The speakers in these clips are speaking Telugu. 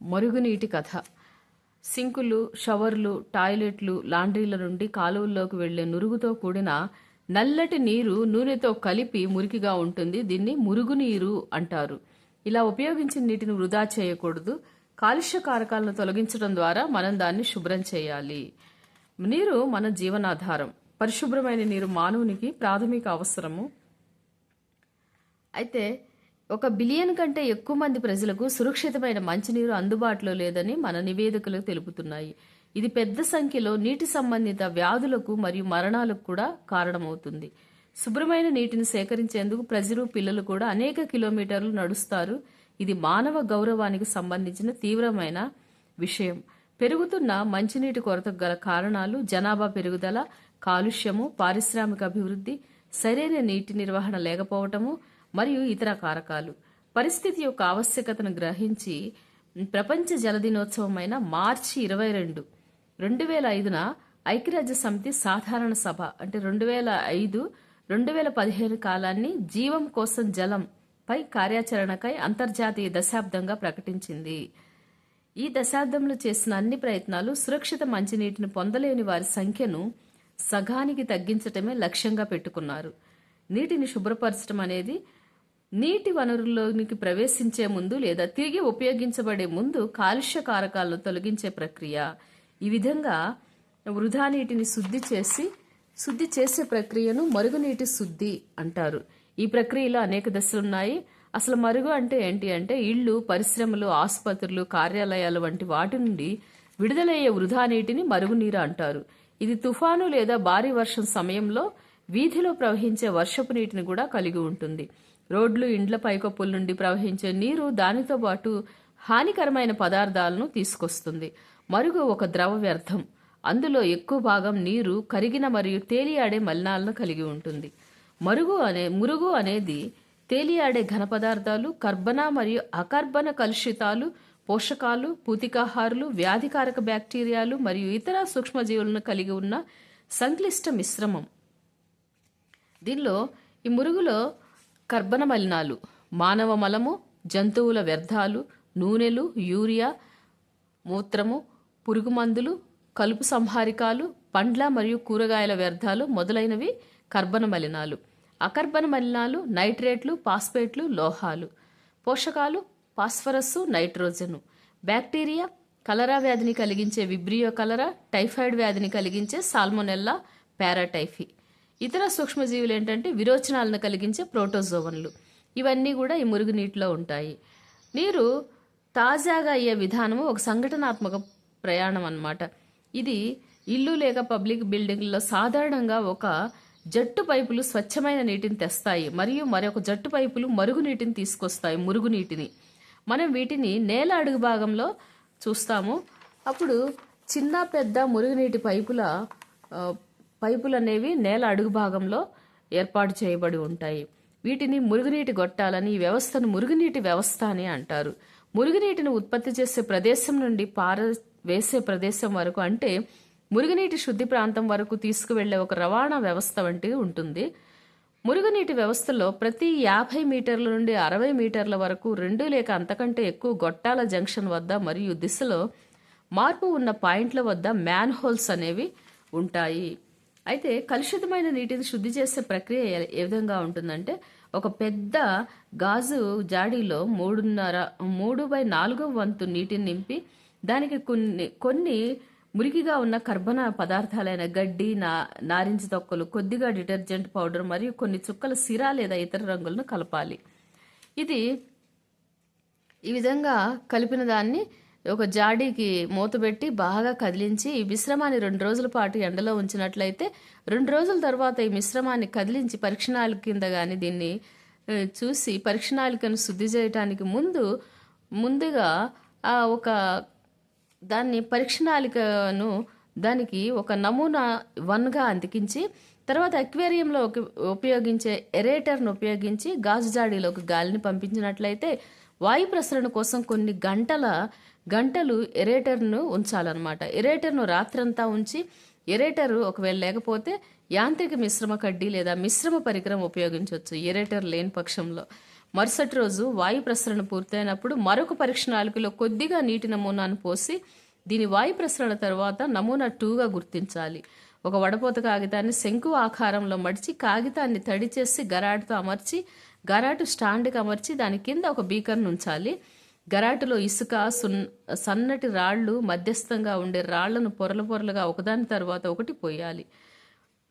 మరుగునీటి కథ. సింకులు, షవర్లు, టాయిలెట్లు, లాండ్రీల నుండి కాలువల్లోకి వెళ్లే నురుగుతో కూడిన నల్లటి నీరు నూనెతో కలిపి మురికిగా ఉంటుంది. దీన్ని మురుగునీరు అంటారు. ఇలా ఉపయోగించిన నీటిని వృధా చేయకూడదు. కాలుష్య కారకాలను తొలగించడం ద్వారా మనం దాన్ని శుభ్రం చేయాలి. నీరు మన జీవనాధారం. పరిశుభ్రమైన నీరు మానవునికి ప్రాథమిక అవసరము. అయితే 1 బిలియన్ కంటే ఎక్కువ మంది ప్రజలకు సురక్షితమైన మంచినీరు అందుబాటులో లేదని మన నివేదికలు తెలుపుతున్నాయి. ఇది పెద్ద సంఖ్యలో నీటి సంబంధిత వ్యాధులకు మరియు మరణాలకు కూడా కారణమవుతుంది. శుభ్రమైన నీటిని సేకరించేందుకు ప్రజలు, పిల్లలు కూడా అనేక కిలోమీటర్లు నడుస్తారు. ఇది మానవ గౌరవానికి సంబంధించిన తీవ్రమైన విషయం. పెరుగుతున్న మంచినీటి కొరతకు గల కారణాలు జనాభా పెరుగుదల, కాలుష్యము, పారిశ్రామిక అభివృద్ధి, సరైన నీటి నిర్వహణ లేకపోవటము మరియు ఇతర కారకాలు. పరిస్థితి యొక్క ఆవశ్యకతను గ్రహించి ప్రపంచ జల దినోత్సవమైన మార్చి 22, 2005న ఐక్యరాజ్య సమితి సాధారణ సభ అంటే 2005-2015 కాలాన్ని జీవం కోసం జలం పై కార్యాచరణకై అంతర్జాతీయ దశాబ్దంగా ప్రకటించింది. ఈ దశాబ్దంలో చేసిన అన్ని ప్రయత్నాలు సురక్షిత మంచినీటిని పొందలేని వారి సంఖ్యను సగానికి తగ్గించటమే లక్ష్యంగా పెట్టుకున్నారు. నీటిని శుభ్రపరచడం అనేది నీటి వనరుల్లోనికి ప్రవేశించే ముందు లేదా తిరిగి ఉపయోగించబడే ముందు కాలుష్య కారకాలను తొలగించే ప్రక్రియ. ఈ విధంగా వృధా నీటిని శుద్ధి చేసే ప్రక్రియను మరుగునీటి శుద్ధి అంటారు. ఈ ప్రక్రియలో అనేక దశలున్నాయి. అసలు మరుగు అంటే ఏంటి అంటే ఇళ్లు, పరిశ్రమలు, ఆసుపత్రులు, కార్యాలయాలు వంటి వాటి నుండి విడుదలయ్యే వృధా నీటిని మరుగునీరు అంటారు. ఇది తుఫాను లేదా భారీ వర్షం సమయంలో వీధిలో ప్రవహించే వర్షపు నీటిని కూడా కలిగి ఉంటుంది. రోడ్లు, ఇండ్ల పైకప్పుల నుండి ప్రవహించే నీరు దానితో పాటు హానికరమైన పదార్థాలను తీసుకొస్తుంది. మరుగు ఒక ద్రవ వ్యర్థం. అందులో ఎక్కువ భాగం నీరు, కరిగిన మరియు తేలియాడే మలినాలను కలిగి ఉంటుంది. మురుగు అనేది తేలియాడే ఘన పదార్థాలు, కర్బన మరియు అకర్బన కలుషితాలు, పోషకాలు, పూతికాహారులు, వ్యాధికారక బ్యాక్టీరియాలు మరియు ఇతర సూక్ష్మజీవులను కలిగి ఉన్న సంక్లిష్ట మిశ్రమం. దీనిలో ఈ మురుగులో కర్బన మలినాలు, మానవ మలము, జంతువుల వ్యర్థాలు, నూనెలు, యూరియా, మూత్రము, పురుగు మందులు, కలుపు సంహారికాలు, పండ్ల మరియు కూరగాయల వ్యర్థాలు మొదలైనవి కర్బన మలినాలు. అకర్బన మలినాలు నైట్రేట్లు, పాస్పేట్లు, లోహాలు. పోషకాలు ఫాస్ఫరస్, నైట్రోజను. బ్యాక్టీరియా కలరా వ్యాధిని కలిగించే విబ్రియో కలరా, టైఫాయిడ్ వ్యాధిని కలిగించే సాల్మొనెల్లా, పారాటైఫీ. ఇతర సూక్ష్మజీవులు ఏంటంటే విరోచనాలను కలిగించే ప్రోటోజోవన్లు. ఇవన్నీ కూడా ఈ మురుగునీటిలో ఉంటాయి. నీరు తాజాగా అయ్యే విధానము ఒక సంఘటనాత్మక ప్రయాణం అన్నమాట. ఇది ఇల్లు లేక పబ్లిక్ బిల్డింగ్లలో సాధారణంగా ఒక జట్టు పైపులు స్వచ్ఛమైన నీటిని తెస్తాయి మరియు మరొక జట్టు పైపులు మరుగునీటిని తీసుకొస్తాయి. మురుగునీటిని మనం వీటిని నేల అడుగు భాగంలో చూస్తాము. అప్పుడు చిన్న పెద్ద మురుగునీటి పైపులు అనేవి నేల అడుగు భాగంలో ఏర్పాటు చేయబడి ఉంటాయి. వీటిని మురుగునీటి గొట్టాలని, ఈ వ్యవస్థను మురుగునీటి వ్యవస్థ అని అంటారు. మురుగునీటిని ఉత్పత్తి చేసే ప్రదేశం నుండి పారవేసే ప్రదేశం వరకు అంటే మురుగునీటి శుద్ధి ప్రాంతం వరకు తీసుకువెళ్లే ఒక రవాణా వ్యవస్థ వంటిది ఉంటుంది. మురుగునీటి వ్యవస్థలో ప్రతి 50 మీటర్ల నుండి 60 మీటర్ల వరకు 2 లేక అంతకంటే ఎక్కువ గొట్టాల జంక్షన్ వద్ద మరియు దిశలో మార్పు ఉన్న పాయింట్ల వద్ద మ్యాన్ హోల్స్ అనేవి ఉంటాయి. అయితే కలుషితమైన నీటిని శుద్ధి చేసే ప్రక్రియ ఏ విధంగా ఉంటుందంటే ఒక పెద్ద గాజు జాడీలో 3/4 వంతు నీటిని నింపి దానికి కొన్ని మురికిగా ఉన్న కర్బన పదార్థాలైన గడ్డి, నారింజ తొక్కలు, కొద్దిగా డిటర్జెంట్ పౌడర్ మరియు కొన్ని చుక్కల సిరా లేదా ఇతర రంగులను కలపాలి. ఈ విధంగా కలిపిన దాన్ని ఒక జాడీకి మూతబెట్టి బాగా కదిలించి ఈ మిశ్రమాన్ని 2 రోజుల పాటు ఎండలో ఉంచినట్లయితే 2 రోజుల తర్వాత ఈ మిశ్రమాన్ని కదిలించి పరీక్షణాళిక కింద కానీ దీన్ని చూసి పరీక్షణాళికను శుద్ధి చేయడానికి ముందుగా ఒక దాన్ని పరీక్షణాళికను దానికి ఒక నమూనా 1గా అంటించి తర్వాత అక్వేరియంలో ఉపయోగించే ఎరేటర్ను ఉపయోగించి గాజు జాడీలోకి గాలిని పంపించినట్లయితే వాయు ప్రసరణ కోసం కొన్ని గంటలు ఎరేటర్ను ఉంచాలన్నమాట. ఎరేటర్ను రాత్రంతా ఉంచి ఎరేటర్ ఒకవేళ లేకపోతే యాంత్రిక మిశ్రమ కడ్డీ లేదా మిశ్రమ పరికరం ఉపయోగించవచ్చు ఎరేటర్ లేని పక్షంలో. మరుసటి రోజు వాయు ప్రసరణ పూర్తయినప్పుడు మరొక పరీక్ష నాళికలో కొద్దిగా నీటి నమూనాను పోసి దీని వాయు ప్రసరణ తర్వాత నమూనా 2గా గుర్తించాలి. ఒక వడపోత కాగితాన్ని శంకు ఆకారంలో మడిచి కాగితాన్ని తడి చేసి గరాటుతో అమర్చి గరాటు స్టాండ్కి అమర్చి దాని కింద ఒక బీకర్ను ఉంచాలి. గరాటులో ఇసుక, సన్నటి రాళ్లు, మధ్యస్థంగా ఉండే రాళ్లను పొరలు పొరలుగా ఒకదాని తర్వాత ఒకటి పోయాలి.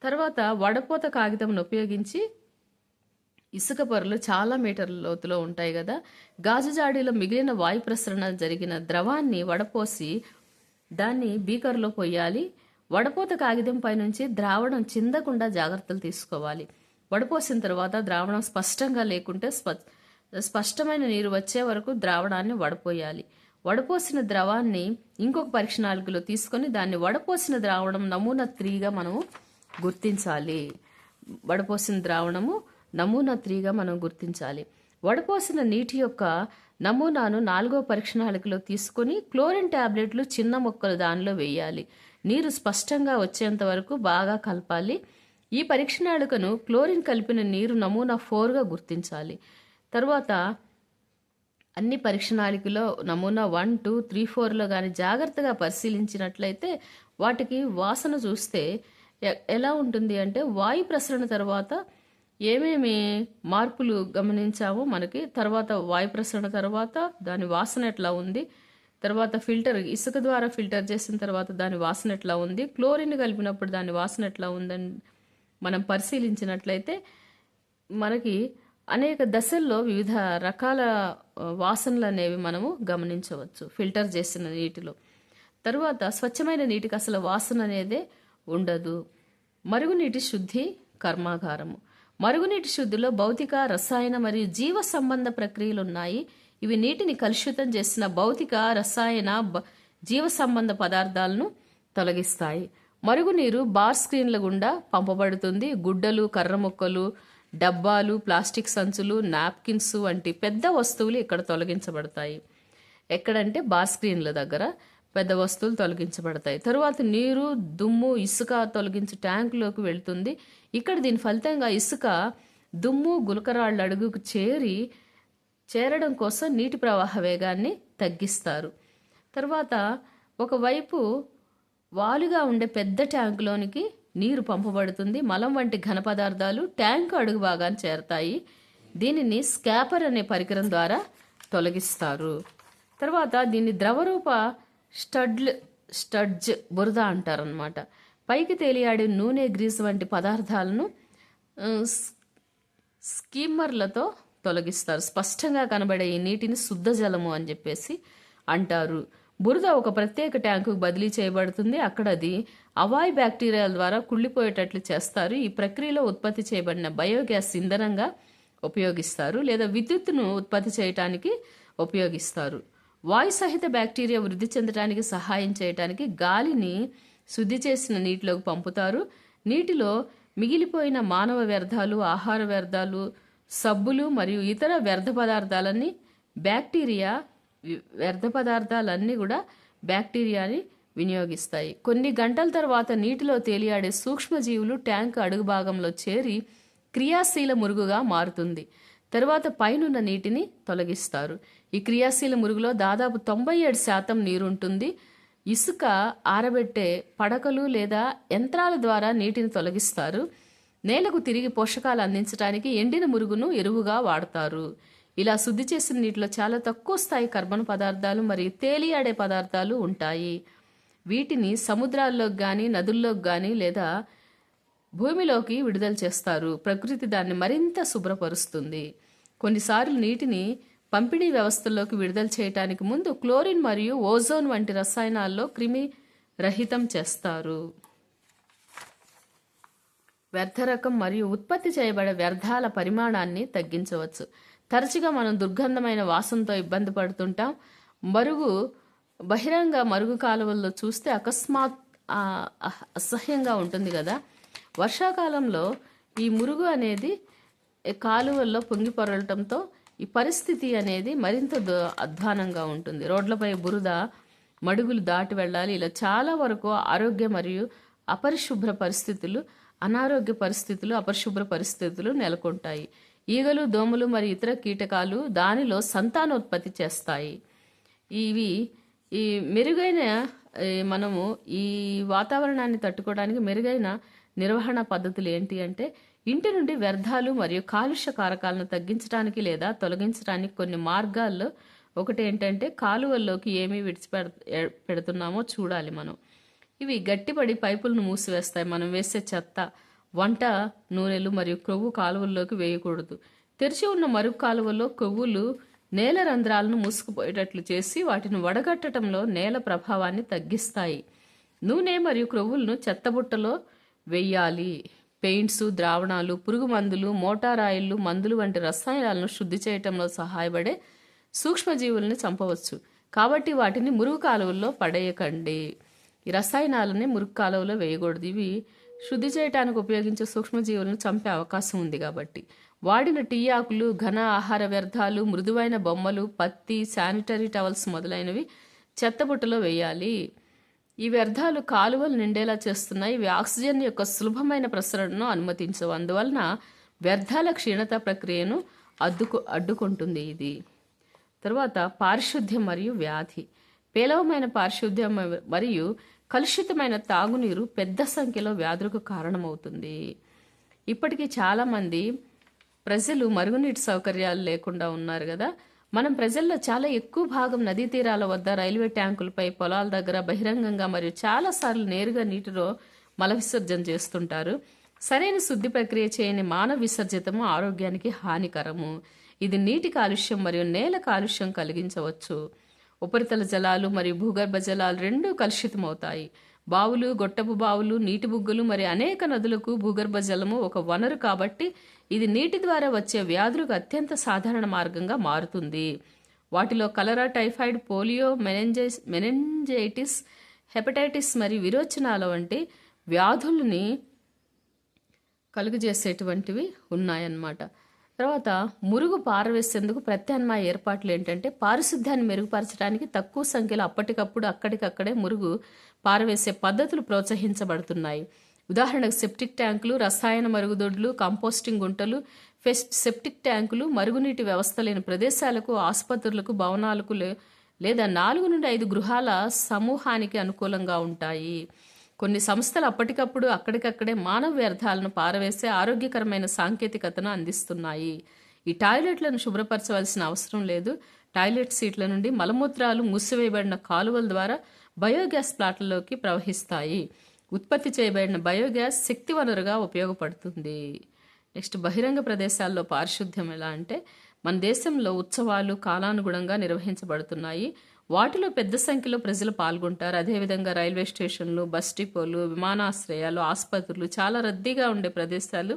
తర్వాత వడపోత కాగితంను ఉపయోగించి ఇసుక పొరలు చాలా మీటర్ల లోతులో ఉంటాయి కదా, గాజు జాడీలో మిగిలిన వాయు ప్రసరణ జరిగిన ద్రవాన్ని వడపోసి దాన్ని బీకర్లో పోయాలి. వడపోత కాగితం పైనుంచి ద్రావణం చిందకుండా జాగ్రత్తలు తీసుకోవాలి. వడపోసిన తర్వాత ద్రావణం స్పష్టంగా లేకుంటే స్పష్టమైన నీరు వచ్చే వరకు ద్రావణాన్ని వడపోయాలి. వడపోసిన ద్రవాన్ని ఇంకొక పరీక్ష నాళికలో తీసుకొని దాన్ని వడపోసిన ద్రావణం నమూనా 3గా మనము గుర్తించాలి. వడపోసిన ద్రావణము నమూనా 3గా మనం గుర్తించాలి. వడపోసిన నీటి యొక్క నమూనాను 4వ పరీక్ష నాళికలో తీసుకొని క్లోరిన్ టాబ్లెట్లు చిన్న ముక్కలు దానిలో వేయాలి. నీరు స్పష్టంగా వచ్చేంత వరకు బాగా కలపాలి. ఈ పరీక్ష నాళికను క్లోరిన్ కలిపిన నీరు నమూనా 4గా గుర్తించాలి. తర్వాత అన్ని పరీక్ష నాళికలో నమూనా 1, 2, 3, 4లో కానీ జాగ్రత్తగా పరిశీలించినట్లయితే వాటికి వాసన చూస్తే ఎలా ఉంటుంది అంటే వాయు ప్రసరణ తర్వాత ఏమేమి మార్పులు గమనించామో మనకి, తర్వాత వాయు ప్రసరణ తర్వాత దాని వాసన ఎట్లా ఉంది, తర్వాత ఇసుక ద్వారా ఫిల్టర్ చేసిన తర్వాత దాని వాసన ఎట్లా ఉంది, క్లోరిన్ కలిపినప్పుడు దాని వాసన ఎట్లా ఉందని మనం పరిశీలించినట్లయితే మనకి అనేక దశల్లో వివిధ రకాల వాసనలు అనేవి మనము గమనించవచ్చు ఫిల్టర్ చేసిన నీటిలో. తరువాత స్వచ్ఛమైన నీటికి అసలు వాసన అనేదే ఉండదు. మరుగునీటి శుద్ధి కర్మాగారము. మరుగునీటి శుద్ధిలో భౌతిక, రసాయన మరియు జీవ సంబంధ ప్రక్రియలు ఉన్నాయి. ఇవి నీటిని కలుషితం చేసిన భౌతిక, రసాయన, జీవ సంబంధ పదార్థాలను తొలగిస్తాయి. మరుగునీరు బార్ స్క్రీన్ల గుండా పంపబడుతుంది. గుడ్డలు, కర్ర ముక్కలు, డబ్బాలు, ప్లాస్టిక్ సంచులు, నాప్కిన్స్ వంటి పెద్ద వస్తువులు ఇక్కడ తొలగించబడతాయి. ఎక్కడంటే బార్ స్క్రీన్ల దగ్గర పెద్ద వస్తువులు తొలగించబడతాయి. తరువాత నీరు, దుమ్ము, ఇసుక తొలగించే ట్యాంకులోకి వెళ్తుంది. ఇక్కడ దీని ఫలితంగా ఇసుక, దుమ్ము, గులకరాళ్ళు అడుగుకు చేరడం కోసం నీటి ప్రవాహ వేగాన్ని తగ్గిస్తారు. తర్వాత ఒకవైపు వాలుగా ఉండే పెద్ద ట్యాంకులోనికి నీరు పంపబడుతుంది. మలం వంటి ఘన పదార్థాలు ట్యాంకు అడుగు భాగాన్ని చేరతాయి. దీనిని స్కాపర్ అనే పరికరం ద్వారా తొలగిస్తారు. తర్వాత దీన్ని ద్రవరూప స్టడ్జ్ బురద అంటారనమాట. పైకి తేలియాడే నూనె, గ్రీస్ వంటి పదార్థాలను స్కీమర్లతో తొలగిస్తారు. స్పష్టంగా కనబడే ఈ నీటిని శుద్ధ జలము అని చెప్పేసి అంటారు. బురద ఒక ప్రత్యేక ట్యాంకుకు బదిలీ చేయబడుతుంది. అక్కడ అది అవాయు బ్యాక్టీరియాల ద్వారా కుళ్ళిపోయేటట్లు చేస్తారు. ఈ ప్రక్రియలో ఉత్పత్తి చేయబడిన బయోగ్యాస్ ఇంధనంగా ఉపయోగిస్తారు లేదా విద్యుత్తును ఉత్పత్తి చేయడానికి ఉపయోగిస్తారు. వాయు సహిత బ్యాక్టీరియా వృద్ధి చెందడానికి సహాయం చేయడానికి గాలిని శుద్ధి చేసిన నీటిలోకి పంపుతారు. నీటిలో మిగిలిపోయిన మానవ వ్యర్థాలు, ఆహార వ్యర్థాలు, సబ్బులు మరియు ఇతర వ్యర్థ పదార్థాలన్నీ కూడా బ్యాక్టీరియాని వినియోగిస్తాయి. కొన్ని గంటల తర్వాత నీటిలో తేలియాడే సూక్ష్మజీవులు ట్యాంకు అడుగు భాగంలో చేరి క్రియాశీల మురుగుగా మారుతుంది. తర్వాత పైనున్న నీటిని తొలగిస్తారు. ఈ క్రియాశీల మురుగులో దాదాపు 97% నీరుంటుంది. ఇసుక ఆరబెట్టే పడకలు లేదా యంత్రాల ద్వారా నీటిని తొలగిస్తారు. నేలకు తిరిగి పోషకాలు అందించడానికి ఎండిన మురుగును ఎరువుగా వాడతారు. ఇలా శుద్ధి చేసిన నీటిలో చాలా తక్కువ స్థాయి కర్బన పదార్థాలు మరియు తేలియాడే పదార్థాలు ఉంటాయి. వీటిని సముద్రాల్లోకి కానీ, నదుల్లోకి కానీ లేదా భూమిలోకి విడుదల చేస్తారు. ప్రకృతి దాన్ని మరింత శుభ్రపరుస్తుంది. కొన్నిసార్లు నీటిని పంపిణీ వ్యవస్థల్లోకి విడుదల చేయడానికి ముందు క్లోరిన్ మరియు ఓజోన్ వంటి రసాయనాల్లో క్రిమి రహితం చేస్తారు. వ్యర్థ రకం మరియు ఉత్పత్తి చేయబడే వ్యర్థాల పరిమాణాన్ని తగ్గించవచ్చు. తరచుగా మనం దుర్గంధమైన వాసనతో ఇబ్బంది పడుతుంటాం. బహిరంగ మరుగు కాలువల్లో చూస్తే అసహ్యంగా ఉంటుంది కదా. వర్షాకాలంలో ఈ మురుగు అనేది కాలువల్లో పొంగి పొరలటంతో ఈ పరిస్థితి అనేది మరింత అధ్వానంగా ఉంటుంది. రోడ్లపై బురద, మడుగులు దాటి వెళ్ళాలి. ఇలా చాలా వరకు ఆరోగ్య మరియు అనారోగ్య పరిస్థితులు, అపరిశుభ్ర పరిస్థితులు నెలకొంటాయి. ఈగలు, దోమలు మరియు ఇతర కీటకాలు దానిలో సంతానోత్పత్తి చేస్తాయి. ఇవి ఈ మెరుగైన మనము ఈ వాతావరణాన్ని తట్టుకోవడానికి మెరుగైన నిర్వహణ పద్ధతులు ఏంటి అంటే, ఇంటి నుండి వ్యర్థాలు మరియు కాలుష్య కారకాలను తగ్గించడానికి లేదా తొలగించడానికి కొన్ని మార్గాల్లో ఒకటి ఏంటంటే, కాలువల్లోకి ఏమి పెడుతున్నామో చూడాలి మనం. ఇవి గట్టిపడి పైపులను మూసివేస్తాయి. మనం వేసే చెత్త, వంట నూనెలు మరియు క్రొవ్వు కాలువల్లోకి వేయకూడదు. తెరిచి ఉన్న మరుగు కాలువలో కొవ్వులు నేల రంధ్రాలను మూసుకుపోయేటట్లు చేసి వాటిని వడగట్టడంలో నేల ప్రభావాన్ని తగ్గిస్తాయి. నూనె మరియు క్రొవ్వులను చెత్తబుట్టలో వెయ్యాలి. పెయింట్స్, ద్రావణాలు, పురుగు మందులు, మోటార్ ఆయిల్లు, మందులు వంటి రసాయనాలను శుద్ధి చేయటంలో సహాయపడే సూక్ష్మజీవుల్ని చంపవచ్చు. కాబట్టి వాటిని మురుగు కాలువల్లో పడేయకండి. ఈ రసాయనాలని మురుగు కాలువలో వేయకూడదు. ఇవి శుద్ధి చేయడానికి ఉపయోగించే సూక్ష్మజీవులను చంపే అవకాశం ఉంది కాబట్టి. వాడిన టీ ఆకులు, ఘన ఆహార వ్యర్థాలు, మృదువైన బొమ్మలు, పత్తి, శానిటరీ టవల్స్ మొదలైనవి చెత్తబుట్టలో వేయాలి. ఈ వ్యర్థాలు కాలువలు నిండేలా చేస్తున్నాయి. ఇవి ఆక్సిజన్ యొక్క సులభమైన ప్రసరణను అనుమతించవు. అందువలన వ్యర్థాల క్షీణత ప్రక్రియను అడ్డుకుంటుంది ఇది. తర్వాత పారిశుద్ధ్యం మరియు వ్యాధి. పేలవమైన పారిశుద్ధ్యం మరియు కలుషితమైన తాగునీరు పెద్ద సంఖ్యలో వ్యాధులకు కారణమవుతుంది. ఇప్పటికీ చాలామంది ప్రజలు మరుగునీటి సౌకర్యాలు లేకుండా ఉన్నారు కదా. మనం ప్రజల్లో చాలా ఎక్కువ భాగం నదీ తీరాల వద్ద, రైల్వే ట్యాంకులపై, పొలాల దగ్గర బహిరంగంగా మరియు చాలాసార్లు నేరుగా నీటిలో మల విసర్జన చేస్తుంటారు. సరైన శుద్ధి ప్రక్రియ చేయని మానవ విసర్జితము ఆరోగ్యానికి హానికరము. ఇది నీటి కాలుష్యం మరియు నేల కాలుష్యం కలిగించవచ్చు. ఉపరితల జలాలు మరియు భూగర్భ జలాలు రెండూ కలుషితమవుతాయి. బావులు, గొట్టపు బావులు, నీటి బుగ్గలు మరియు అనేక నదులకు భూగర్భ జలము ఒక వనరు కాబట్టి ఇది నీటి ద్వారా వచ్చే వ్యాధులకు అత్యంత సాధారణ మార్గంగా మారుతుంది. వాటిలో కలరా, టైఫాయిడ్, పోలియో, మెనింజైటిస్, హెపటైటిస్ మరియు విరోచనాల వంటి వ్యాధుల్ని కలుగజేసేటువంటివి ఉన్నాయన్నమాట. తర్వాత మురుగు పారవేసేందుకు ప్రత్యామ్నాయ ఏర్పాట్లు ఏంటంటే, పారిశుద్ధ్యాన్ని మెరుగుపరచడానికి తక్కువ సంఖ్యలో అప్పటికప్పుడు అక్కడికక్కడే మురుగు పారవేసే పద్ధతులు ప్రోత్సహించబడుతున్నాయి. ఉదాహరణకు సెప్టిక్ ట్యాంకులు, రసాయన మరుగుదొడ్లు, కంపోస్టింగ్ గుంటలు, సెప్టిక్ ట్యాంకులు మరుగునీటి వ్యవస్థ లేని ప్రదేశాలకు, ఆసుపత్రులకు, భవనాలకు లేదా 4 నుండి 5 గృహాల సమూహానికి అనుకూలంగా ఉంటాయి. కొన్ని సంస్థలు అప్పటికప్పుడు అక్కడికక్కడే మానవ వ్యర్థాలను పారవేసే ఆరోగ్యకరమైన సాంకేతికతను అందిస్తున్నాయి. ఈ టాయిలెట్లను శుభ్రపరచవలసిన అవసరం లేదు. టాయిలెట్ సీట్ల నుండి మలమూత్రాలు మూసివేయబడిన కాలువల ద్వారా బయోగ్యాస్ ప్లాట్లలోకి ప్రవహిస్తాయి. ఉత్పత్తి చేయబడిన బయోగ్యాస్ శక్తి వనరుగా ఉపయోగపడుతుంది. నెక్స్ట్, బహిరంగ ప్రదేశాల్లో పారిశుద్ధ్యం ఎలా అంటే, మన దేశంలో ఉత్సవాలు కాలానుగుణంగా నిర్వహించబడుతున్నాయి. వాటిలో పెద్ద సంఖ్యలో ప్రజలు పాల్గొంటారు. అదేవిధంగా రైల్వే స్టేషన్లు, బస్ డిపోలు, విమానాశ్రయాలు, ఆసుపత్రులు, చాలా రద్దీగా ఉండే ప్రదేశాలు,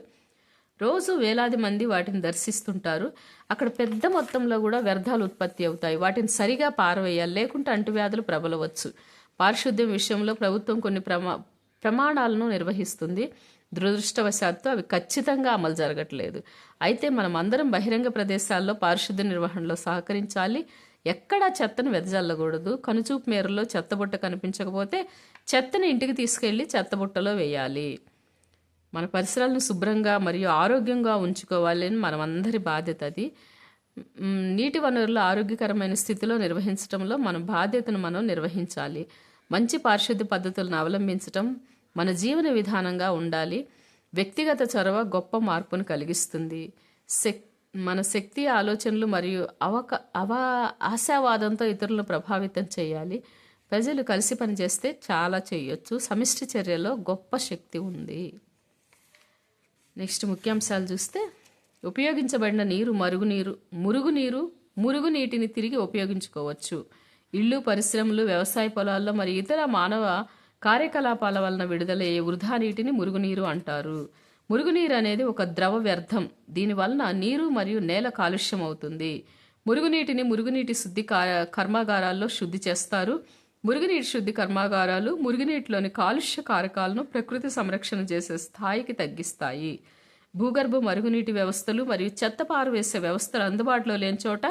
రోజు వేలాది మంది వాటిని దర్శిస్తుంటారు. అక్కడ పెద్ద మొత్తంలో కూడా వ్యర్థాలు ఉత్పత్తి అవుతాయి. వాటిని సరిగా పారవేయాలి, లేకుంటే అంటువ్యాధులు ప్రబలవచ్చు. పారిశుద్ధ్యం విషయంలో ప్రభుత్వం కొన్ని ప్రమాణాలను నిర్వహిస్తుంది. దురదృష్టవశాత్తు అవి ఖచ్చితంగా అమలు జరగట్లేదు. అయితే మనం అందరం బహిరంగ ప్రదేశాల్లో పారిశుద్ధ్య నిర్వహణలో సహకరించాలి. ఎక్కడా చెత్తను వెదజల్లకూడదు. కనుచూపు మేరలో చెత్తబుట్ట కనిపించకపోతే చెత్తని ఇంటికి తీసుకెళ్లి చెత్తబుట్టలో వేయాలి. మన పరిసరాలను శుభ్రంగా మరియు ఆరోగ్యంగా ఉంచుకోవాలని మనమందరి బాధ్యత అది. నీటి వనరులు ఆరోగ్యకరమైన స్థితిలో నిర్వహించడంలో మన బాధ్యతను మనం నిర్వహించాలి. మంచి పారిశుద్ధ్య పద్ధతులను అవలంబించడం మన జీవన విధానంగా ఉండాలి. వ్యక్తిగత చొరవ గొప్ప మార్పును కలిగిస్తుంది. మన శక్తి, ఆలోచనలు మరియు ఆశావాదంతో ఇతరులను ప్రభావితం చేయాలి. ప్రజలు కలిసి పనిచేస్తే చాలా చేయొచ్చు. సమిష్టి చర్యలో గొప్ప శక్తి ఉంది. నెక్స్ట్ ముఖ్యాంశాలు చూస్తే, ఉపయోగించబడిన నీరు, మురుగునీటిని తిరిగి ఉపయోగించుకోవచ్చు. ఇళ్ళు, పరిశ్రమలు, వ్యవసాయ పొలాల్లో మరియు ఇతర మానవ కార్యకలాపాల వలన విడుదలయ్యే వృధా నీటిని మురుగునీరు అంటారు. మురుగునీరు అనేది ఒక ద్రవ వ్యర్థం. దీనివలన నీరు మరియు నేల కాలుష్యం అవుతుంది. మురుగునీటిని మురుగునీటి శుద్ధి కర్మాగారాల్లో శుద్ధి చేస్తారు. మురుగునీటి శుద్ధి కర్మాగారాలు మురుగునీటిలోని కాలుష్య కారకాలను ప్రకృతి సంరక్షణ చేసే స్థాయికి తగ్గిస్తాయి. భూగర్భ మరుగునీటి వ్యవస్థలు మరియు చెత్త పారవేసే వ్యవస్థలు అందుబాటులో లేని చోట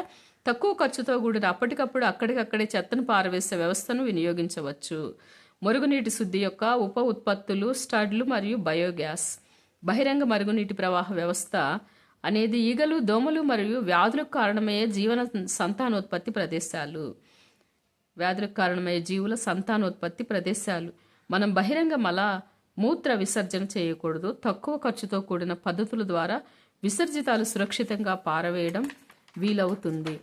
తక్కువ ఖర్చుతో కూడిన అప్పటికప్పుడు అక్కడికక్కడే చెత్తను పారవేసే వ్యవస్థను వినియోగించవచ్చు. మురుగునీటి శుద్ధి యొక్క ఉప ఉత్పత్తులు, స్టడ్లు మరియు బయోగ్యాస్. బహిరంగ మరుగునీటి ప్రవాహ వ్యవస్థ అనేది ఈగలు, దోమలు మరియు వ్యాధులకు కారణమయ్యే జీవన సంతానోత్పత్తి ప్రదేశాలు. వ్యాధులకు కారణమయ్యే జీవుల సంతానోత్పత్తి ప్రదేశాలు. మనం బహిరంగ మూత్ర విసర్జన చేయకూడదు. తక్కువ ఖర్చుతో కూడిన పద్ధతుల ద్వారా విసర్జితాలు సురక్షితంగా పారవేయడం వీలవుతుంది.